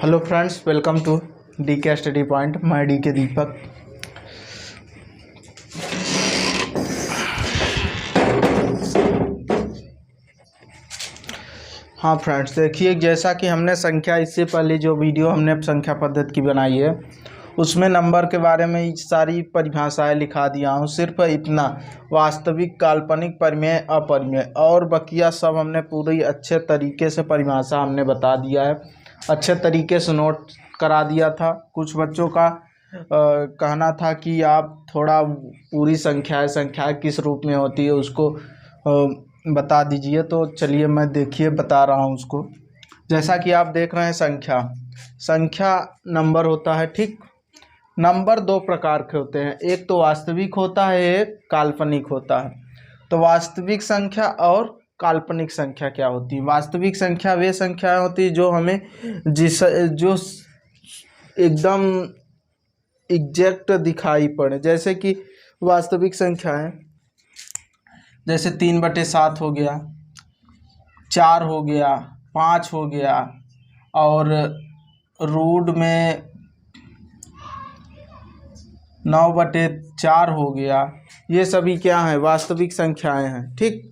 Hello friends, welcome to D K study point. मैं D K Deepak. हाँ friends, देखिए जैसा कि हमने संख्या इससे पहले जो वीडियो हमने संख्या पद्धति की बनाई है उसमें नंबर के बारे में सारी परिभाषाएं लिखा दिया हूँ। सिर्फ इतना, वास्तविक, काल्पनिक, परिमेय, अपरिमेय और बकिया सब हमने पूरी अच्छे तरीके से परिभाषा हमने बता दिया है। अच्छे तरीके से नोट करा दिया था। कुछ बच्चों का कहना था कि आप थोड़ा पूरी संख्याएं किस रूप में होती है उसको बता दीजिए। तो चलिए मैं देखिए बता रहा हूँ उसको। जैसा कि आप देख रहे हैं, संख्या नंबर होता है। ठीक, नंबर दो प्रकार के होते हैं, एक तो वास्तविक होता है, एक काल्पनिक होता है। तो वास्तविक संख्या और काल्पनिक संख्या क्या होती है? वास्तविक संख्या वे संख्याएं होती है जो हमें जो एकदम एग्जैक्ट दिखाई पड़े। जैसे कि वास्तविक संख्याएं जैसे 3/7 हो गया, 4 हो गया, 5 हो गया और रूट में 9/4 हो गया। ये सभी क्या है? वास्तविक संख्याएं हैं। ठीक,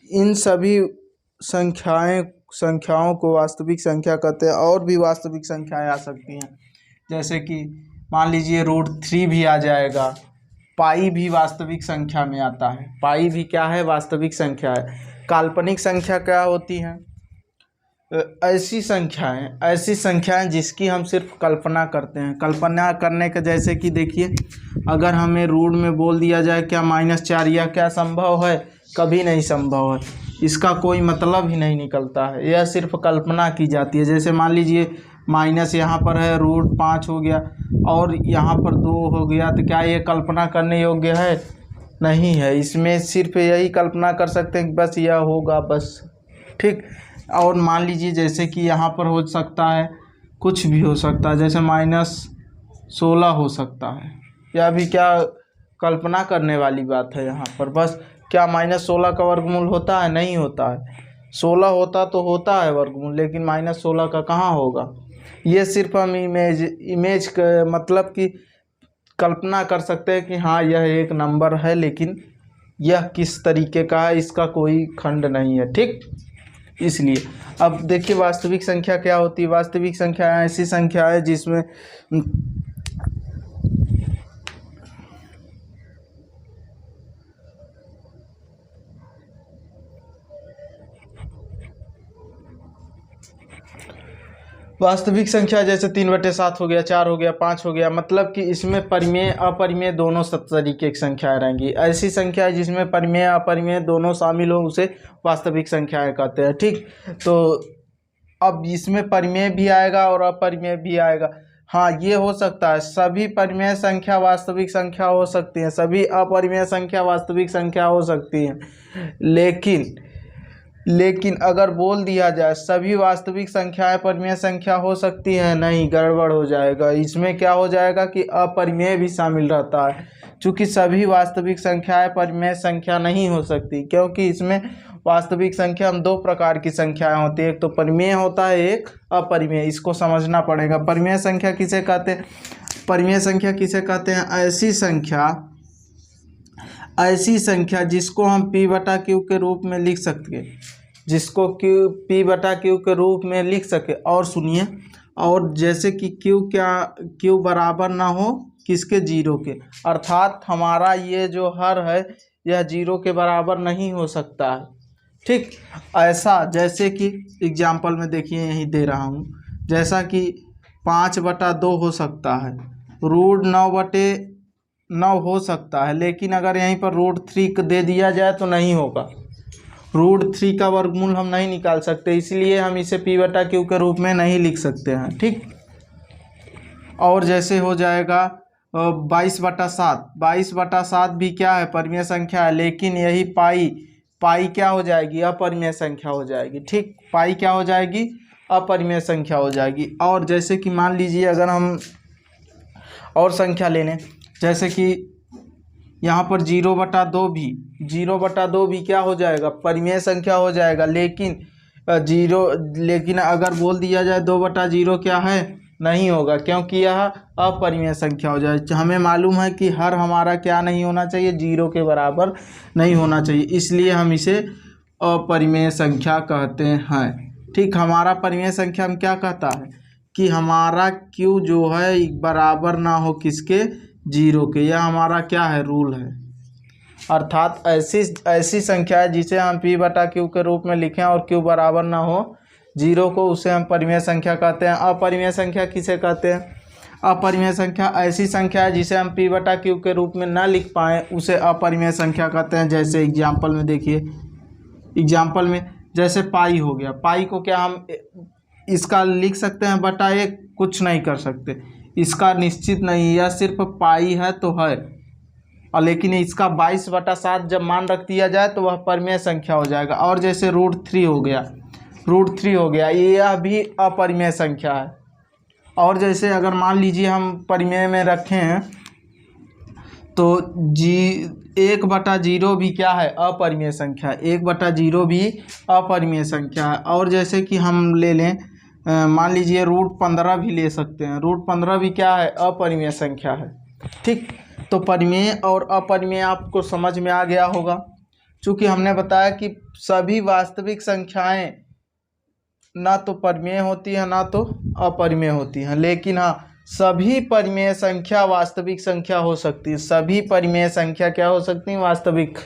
इन सभी संख्याओं को वास्तविक संख्या कहते हैं। और भी वास्तविक संख्याएं आ सकती हैं, जैसे कि मान लीजिए √3 भी आ जाएगा। पाई भी वास्तविक संख्या में आता है। पाई भी क्या है? वास्तविक संख्या है। काल्पनिक संख्या क्या होती हैं? ऐसी संख्याएं जिसकी हम सिर्फ कल्पना करते हैं। कल्पना करने का जैसे कि देखिए, अगर हमें रूट में बोल दिया जाए क्या -4, यह क्या संभव है? कभी नहीं संभव है। इसका कोई मतलब ही नहीं निकलता है, यह सिर्फ कल्पना की जाती है। जैसे मान लीजिए माइनस यहाँ पर है, √5 हो गया और यहाँ पर 2 हो गया, तो क्या ये कल्पना करने योग्य है? नहीं है। इसमें सिर्फ यही कल्पना कर सकते हैं कि बस यह होगा, बस। ठीक, और मान लीजिए जैसे कि यहाँ पर हो सकता है, कुछ भी हो सकता है, जैसे -16 हो सकता है। यह भी क्या कल्पना करने वाली बात है? यहाँ पर बस क्या -16 का वर्गमूल होता है? नहीं होता है। 16 होता तो होता है वर्गमूल, लेकिन -16 का कहाँ होगा? ये सिर्फ हम इमेज का मतलब कि कल्पना कर सकते हैं कि हाँ यह एक नंबर है, लेकिन यह किस तरीके का है इसका कोई खंड नहीं है। ठीक, इसलिए अब देखिए वास्तविक संख्या क्या होती है। वास्तविक संख्या ऐसी संख्या है जिसमें वास्तविक संख्या जैसे 3/7 हो गया, 4 हो गया, 5 हो गया, मतलब कि इसमें परिमेय अपरिमेय दोनों तरीके की संख्याएं रहेंगी। ऐसी संख्या है जिसमें परिमेय अपरिमेय दोनों शामिल हो, उसे वास्तविक संख्याएं कहते हैं। ठीक, तो अब इसमें परिमेय भी आएगा और अपरिमेय भी आएगा। हाँ, ये हो सकता है सभी परिमेय संख्या वास्तविक संख्या हो सकती हैं, सभी अपरिमेय संख्या वास्तविक संख्या हो सकती हैं। लेकिन अगर बोल दिया जाए सभी वास्तविक संख्याएं परिमेय संख्या हो सकती हैं, नहीं, गड़बड़ हो जाएगा। इसमें क्या हो जाएगा कि अपरिमेय भी शामिल रहता है। चूँकि सभी वास्तविक संख्याएं परिमेय संख्या नहीं हो सकती, क्योंकि इसमें वास्तविक संख्या हम दो प्रकार की संख्याएं होती है, एक तो परिमेय होता है, एक अपरिमेय। इसको समझना पड़ेगा। परिमेय संख्या किसे कहते हैं? परिमेय संख्या किसे कहते हैं? ऐसी संख्या जिसको हम P/Q के रूप में लिख सकते, जिसको P/Q के रूप में लिख सके। और सुनिए, और जैसे कि Q बराबर ना हो किसके? 0 के। अर्थात हमारा ये जो हर है यह 0 के बराबर नहीं हो सकता है। ठीक, ऐसा जैसे कि एग्जाम्पल में देखिए यहीं दे रहा हूँ, जैसा कि 5/2 हो सकता है, √9/9 हो सकता है, लेकिन अगर यहीं पर √3 दे दिया जाए तो नहीं होगा। √3 का वर्गमूल हम नहीं निकाल सकते, इसलिए हम इसे P/Q के रूप में नहीं लिख सकते हैं। ठीक, और जैसे हो जाएगा 22/7 भी क्या है? परिमेय संख्या है, लेकिन यही पाई क्या हो जाएगी? अपरिमेय संख्या हो जाएगी। ठीक, पाई क्या हो जाएगी? अपरिमेय संख्या हो जाएगी। और जैसे कि मान लीजिए अगर हम और संख्या ले लें, जैसे कि यहाँ पर 0/2 भी क्या हो जाएगा? परिमेय संख्या हो जाएगा, लेकिन जीरो, लेकिन अगर बोल दिया जाए 2/0 क्या है, नहीं होगा, क्योंकि यह अपरिमेय संख्या हो जाए। हमें मालूम है कि हर हमारा क्या नहीं होना चाहिए, 0 के बराबर नहीं होना चाहिए, इसलिए हम इसे अपरिमेय संख्या कहते हैं। ठीक, हमारा परिमेय संख्या में क्या कहता है कि हमारा q जो है बराबर ना हो किसके, 0 के। यह हमारा क्या है, रूल है। अर्थात ऐसी संख्या है जिसे हम p/q के रूप में लिखें और q बराबर ना हो 0 को, उसे हम परिमेय संख्या कहते हैं। अपरिमेय संख्या किसे कहते हैं? अपरिमेय संख्या ऐसी संख्या है जिसे हम p/q के रूप में ना लिख पाएँ, उसे अपरिमेय संख्या कहते हैं। जैसे एग्जाम्पल में देखिए, एग्जाम्पल में जैसे पाई हो गया, पाई को क्या हम इसका लिख सकते हैं बटा 1? कुछ नहीं कर सकते, इसका निश्चित नहीं, यह सिर्फ पाई है तो है, और लेकिन इसका 22/7 जब मान रख दिया जाए तो वह परिमेय संख्या हो जाएगा। और जैसे √3 हो गया, √3 हो गया, यह भी अपरिमेय संख्या है। और जैसे अगर मान लीजिए हम परिमेय में रखें तो 1/0 भी क्या है, अपरिमेय संख्या, 1/0 भी अपरिमेय संख्या है। और जैसे कि हम ले लें, मान लीजिए √15 भी ले सकते हैं, √15 भी क्या है, अपरिमेय संख्या है। ठीक, तो परिमेय और अपरिमेय आपको समझ में आ गया होगा। चूँकि हमने बताया कि सभी वास्तविक संख्याएं ना तो परिमेय होती है ना तो अपरिमेय होती हैं, लेकिन हाँ, सभी परिमेय संख्या वास्तविक संख्या हो सकती है। सभी परिमेय संख्या क्या हो सकती है, वास्तविक,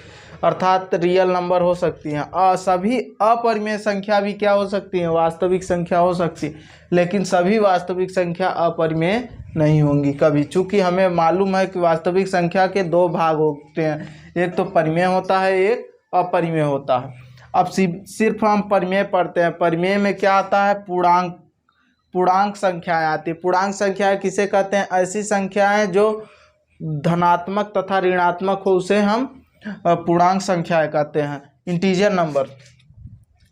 अर्थात रियल नंबर हो सकती हैं। और सभी अपरिमेय संख्या भी क्या हो सकती हैं, वास्तविक संख्या हो सकती है, लेकिन सभी वास्तविक संख्या अपरिमेय नहीं होंगी कभी। चूँकि हमें मालूम है कि वास्तविक संख्या के 2 भाग होते हैं, एक तो परिमेय होता है, एक अपरिमेय होता है। अब सिर्फ हम परिमेय पढ़ते हैं। परिमेय में क्या आता है, पूर्णांक संख्याएं आती है। पूर्णांक संख्याएं किसे कहते हैं? ऐसी संख्याएं जो धनात्मक तथा ऋणात्मक हो, उसे हम पूर्णांक संख्याएं कहते हैं, इंटीजर नंबर।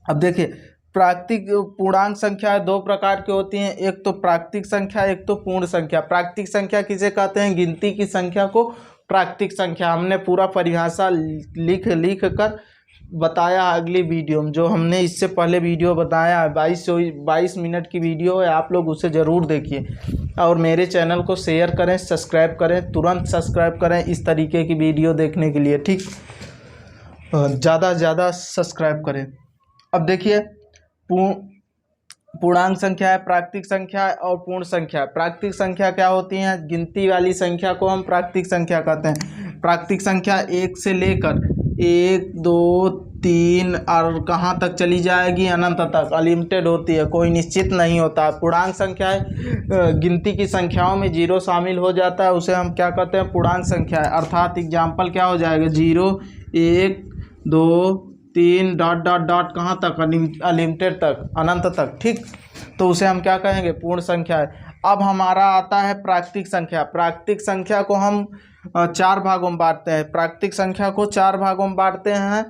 अब देखिए, प्राकृतिक पूर्णांक संख्या 2 प्रकार की होती हैं, एक तो प्राकृतिक संख्या, एक तो पूर्ण संख्या। प्राकृतिक संख्या किसे कहते हैं? गिनती की संख्या को प्राकृतिक संख्या। हमने पूरा परिभाषा लिख कर बताया अगली वीडियो में, जो हमने इससे पहले वीडियो बताया है, 22 मिनट की वीडियो है, आप लोग उसे ज़रूर देखिए। और मेरे चैनल को शेयर करें, सब्सक्राइब करें, तुरंत सब्सक्राइब करें इस तरीके की वीडियो देखने के लिए। ठीक, ज़्यादा से ज़्यादा सब्सक्राइब करें। अब देखिए, पूर्णांक संख्या है, प्राकृतिक संख्या है और पूर्ण संख्या है। प्राकृतिक संख्या क्या होती हैं? गिनती वाली संख्या को हम प्राकृतिक संख्या कहते हैं। प्राकृतिक संख्या 1 से लेकर 1, 2, 3 और कहाँ तक चली जाएगी, अनंत तक, अनलिमिटेड होती है, कोई निश्चित नहीं होता। पूर्णांक संख्या है, गिनती की संख्याओं में 0 शामिल हो जाता है, उसे हम क्या कहते हैं? पूर्णांक संख्या है। अर्थात एग्जाम्पल क्या हो जाएगा, 0, 1, 2, 3 डॉट डॉट डॉट कहाँ तक, अनलिमिटेड तक, अनंत तक। ठीक, तो उसे हम क्या कहेंगे? पूर्ण संख्या है। अब हमारा आता है प्राकृतिक संख्या। प्राकृतिक संख्या को हम 4 भागों में बांटते हैं। प्राकृतिक संख्या को 4 भागों में बांटते हैं।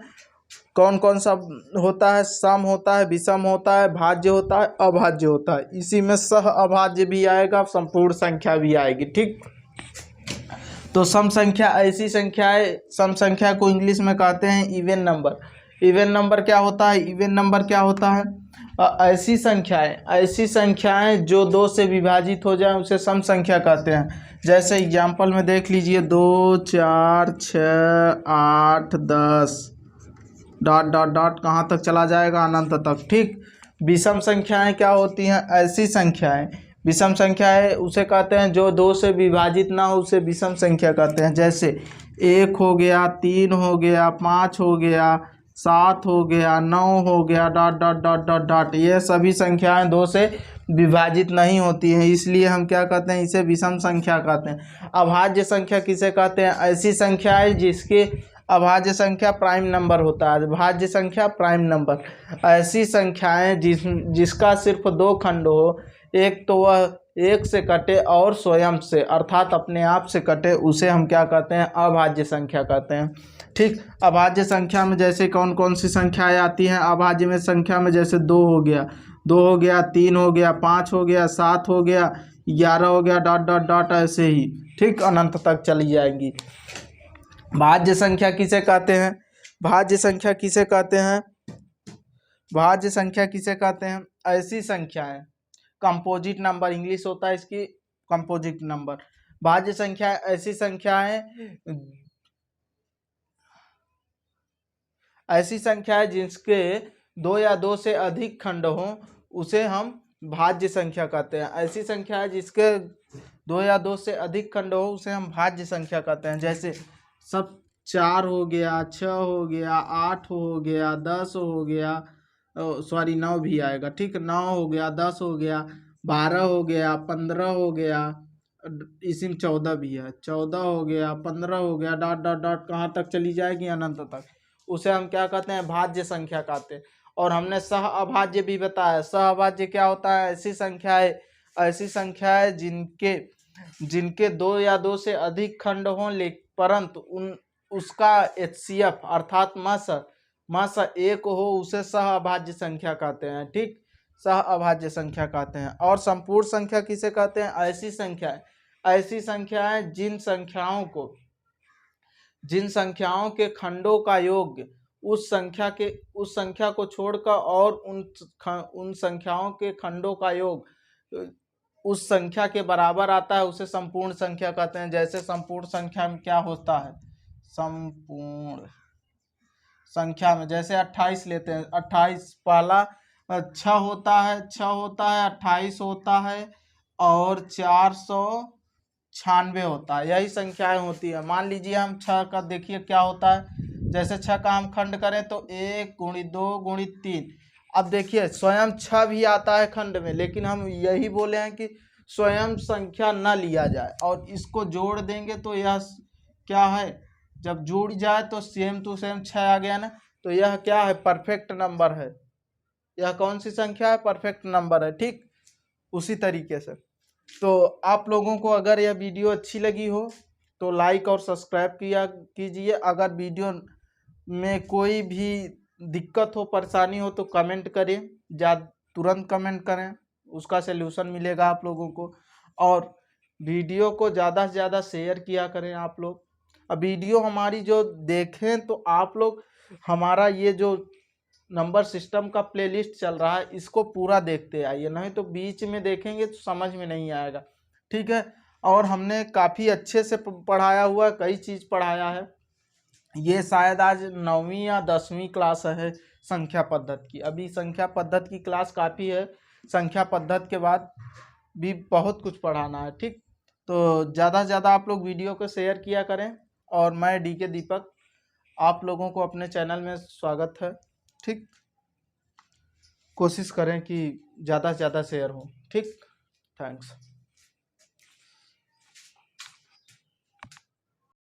कौन कौन सा होता है? सम होता है, विषम होता है, भाज्य होता है, अभाज्य होता है। इसी में सह अभाज्य भी आएगा, संपूर्ण संख्या भी आएगी। ठीक, तो सम संख्या ऐसी संख्या है, सम संख्या को इंग्लिश में कहते हैं इवन नंबर। इवन नंबर क्या होता है? इवन नंबर क्या होता है? ऐसी संख्याएं जो 2 से विभाजित हो जाए उसे सम संख्या कहते हैं। जैसे एग्जाम्पल में देख लीजिए, 2, 4, 6, 8, 10 डॉट डॉट डॉट कहाँ तक चला जाएगा, अनंत तक। ठीक, विषम संख्याएं क्या होती हैं? ऐसी संख्याएं, विषम संख्याएं उसे कहते हैं जो 2 से विभाजित ना हो, उसे विषम संख्या कहते हैं। जैसे 1 हो गया, 3 हो गया, 5 हो गया, 7 हो गया, 9 हो गया, dot dot dot dot dot. ये सभी संख्याएं 2 से विभाजित नहीं होती हैं, इसलिए हम क्या कहते हैं? इसे विषम संख्या कहते हैं। अभाज्य संख्या किसे कहते हैं? ऐसी संख्या है जिसके अभाज्य संख्या प्राइम नंबर होता है। भाज्य संख्या प्राइम नंबर, ऐसी संख्याएं जिसका सिर्फ 2 खंड हो, एक तो वह 1 से कटे और स्वयं से, अर्थात अपने आप से कटे, उसे हम क्या कहते हैं? अभाज्य संख्या कहते हैं। ठीक, अभाज्य संख्या में जैसे कौन कौन सी संख्याएं आती हैं अभाज्य में संख्या में? जैसे 2 हो गया, 3 हो गया, 5 हो गया, 7 हो गया, 11 हो गया, डॉट डॉट डॉट, ऐसे ही। ठीक, अनंत तक चली जाएंगी। भाज्य संख्या किसे कहते हैं? भाज्य संख्या किसे कहते हैं? भाज्य संख्या किसे कहते हैं? ऐसी संख्याएं, कंपोजिट नंबर इंग्लिश होता है इसकी, कंपोजिट नंबर। भाज्य संख्या ऐसी संख्या है जिसके दो या दो से अधिक खंड हो, उसे हम भाज्य संख्या कहते हैं। ऐसी संख्या है जिसके दो या दो से अधिक खंड हो, उसे हम भाज्य संख्या कहते हैं। जैसे सब 4 हो गया, 6 हो गया, 8 हो गया, 10 हो गया, सॉरी 9 भी आएगा, ठीक, 9 हो गया, 10 हो गया, 12 हो गया, 15 हो गया, इसी में 14 भी है, 14 हो गया, 15 हो गया, डॉट डॉट डॉट कहाँ तक चली जाएगी? अनंत तक। उसे हम क्या कहते हैं? भाज्य संख्या कहते हैं। और हमने सह अभाज्य भी बताया। सह अभाज्य क्या होता है? ऐसी संख्या है जिनके दो या दो से अधिक खंड हों, परंतु उसका HCF अर्थात मस एक हो, उसे सह अभाज्य संख्या कहते हैं, ठीक, सह अभाज्य संख्या कहते हैं। और संपूर्ण संख्या किसे कहते हैं? ऐसी संख्याएं जिन संख्याओं के खंडों का योग उस संख्या को छोड़कर और उन संख्याओं के खंडों का योग उस संख्या के बराबर आता है, उसे संपूर्ण संख्या कहते हैं। जैसे संपूर्ण संख्या में क्या होता है? संपूर्ण संख्या में जैसे 28 लेते हैं, 28 पहला 6 होता है, 28 होता है और 496 होता है, यही संख्याएं होती है। मान लीजिए हम 6 का देखिए क्या होता है, जैसे 6 का हम खंड करें तो 1 गुणित 2 गुणित 3। अब देखिए स्वयं 6 भी आता है खंड में, लेकिन हम यही बोले हैं कि स्वयं संख्या न लिया जाए और इसको जोड़ देंगे तो यह क्या है? जब जुड़ जाए तो सेम टू सेम 6 आ गया ना, तो यह क्या है? परफेक्ट नंबर है। यह कौन सी संख्या है? परफेक्ट नंबर है, ठीक। उसी तरीके से तो आप लोगों को अगर यह वीडियो अच्छी लगी हो तो लाइक और सब्सक्राइब कीजिए। अगर वीडियो में कोई भी दिक्कत हो, परेशानी हो तो कमेंट करें, तुरंत कमेंट करें, उसका सलूशन मिलेगा आप लोगों को। और वीडियो को ज़्यादा से ज़्यादा शेयर किया करें आप लोग। अब वीडियो हमारी जो देखें तो आप लोग हमारा ये जो नंबर सिस्टम का प्लेलिस्ट चल रहा है इसको पूरा देखते आइए, नहीं तो बीच में देखेंगे तो समझ में नहीं आएगा, ठीक है। और हमने काफ़ी अच्छे से पढ़ाया हुआ, कई चीज़ पढ़ाया है। ये शायद आज 9वीं या 10वीं क्लास है संख्या पद्धति की। अभी संख्या पद्धति की क्लास काफ़ी है, संख्या पद्धति के बाद भी बहुत कुछ पढ़ाना है, ठीक। तो ज़्यादा से ज़्यादा आप लोग वीडियो को शेयर किया करें। और मैं DK दीपक, आप लोगों को अपने चैनल में स्वागत है, ठीक। कोशिश करें कि ज़्यादा से ज़्यादा शेयर हो, ठीक। थैंक्स।